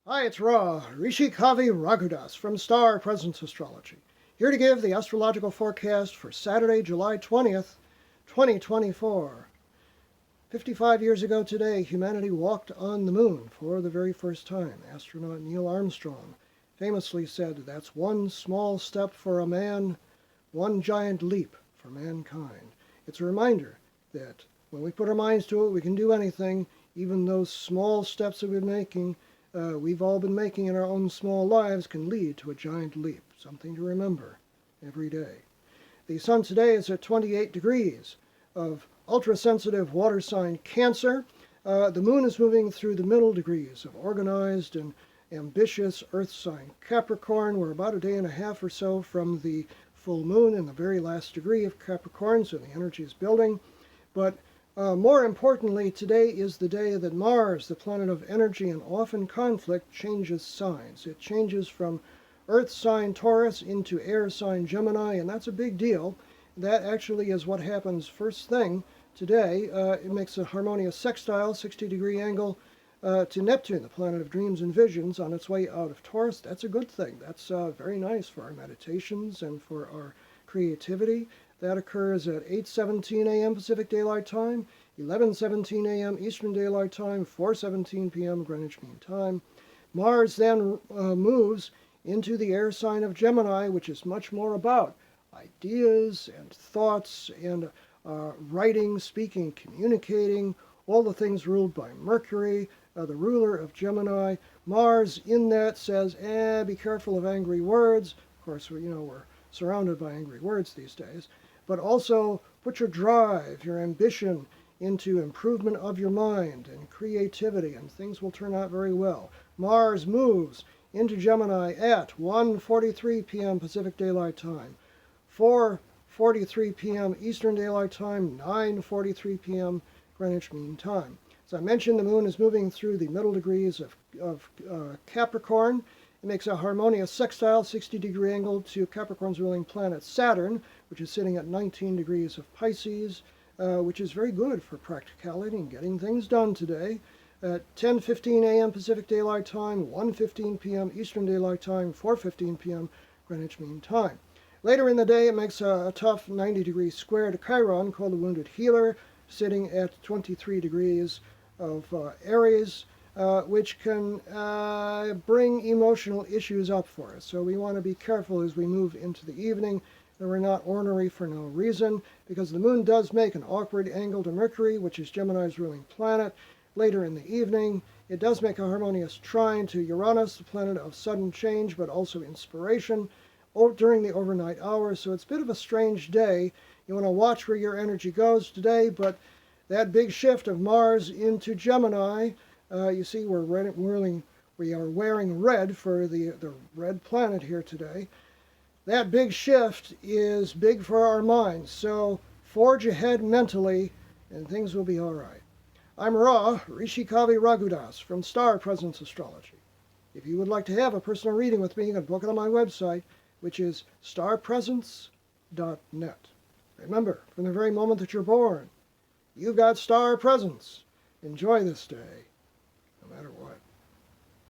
Hi, it's Ra, Rishi Kavi Raghudas from Star Presence Astrology, here to give the astrological forecast for Saturday, July 20th, 2024. 55 years ago today, humanity walked on the moon for the very first time. Astronaut Neil Armstrong famously said, "That's one small step for a man, one giant leap for mankind." It's a reminder that when we put our minds to it, we can do anything, even those small steps that we've all been making in our own small lives can lead to a giant leap. Something to remember every day. The sun today is at 28 degrees of ultra-sensitive water sign Cancer. The moon is moving through the middle degrees of organized and ambitious earth sign Capricorn. We're about a day and a half or so from the full moon in the very last degree of Capricorn, so the energy is building. But more importantly, today is the day that Mars, the planet of energy and often conflict, changes signs. It changes from Earth sign Taurus into air sign Gemini, and that's a big deal. That actually is what happens first thing today. It makes a harmonious sextile, 60-degree angle, to Neptune, the planet of dreams and visions, on its way out of Taurus. That's a good thing. That's very nice for our meditations and for our creativity. That occurs at 8:17 a.m. Pacific Daylight Time, 11:17 a.m. Eastern Daylight Time, 4:17 p.m. Greenwich Mean Time. Mars then moves into the air sign of Gemini, which is much more about ideas and thoughts and writing, speaking, communicating, all the things ruled by Mercury, the ruler of Gemini. Mars in that says, be careful of angry words. Of course, we're surrounded by angry words these days. But also put your drive, your ambition into improvement of your mind and creativity, and things will turn out very well. Mars moves into Gemini at 1:43 p.m. Pacific Daylight Time, 4:43 p.m. Eastern Daylight Time, 9:43 p.m. Greenwich Mean Time. As I mentioned, the moon is moving through the middle degrees of Capricorn. It makes a harmonious sextile, 60-degree angle to Capricorn's ruling planet Saturn, which is sitting at 19 degrees of Pisces, which is very good for practicality and getting things done today. At 10:15 a.m. Pacific Daylight Time, 1:15 p.m. Eastern Daylight Time, 4:15 p.m. Greenwich Mean Time. Later in the day, it makes a tough 90-degree square to Chiron, called the Wounded Healer, sitting at 23 degrees of Aries, which can bring emotional issues up for us. So we want to be careful as we move into the evening that we're not ornery for no reason, because the moon does make an awkward angle to Mercury, which is Gemini's ruling planet. Later in the evening, it does make a harmonious trine to Uranus, the planet of sudden change, but also inspiration, during the overnight hours. So it's a bit of a strange day. You want to watch where your energy goes today, but that big shift of Mars into Gemini, you see we are wearing red for the red planet here today. That big shift is big for our minds, so forge ahead mentally and things will be all right. I'm Ra, Rishi Kavi Raghudas from Star Presence Astrology. If you would like to have a personal reading with me, you can book it on my website, which is starpresence.net. Remember, from the very moment that you're born, you've got star presence. Enjoy this day.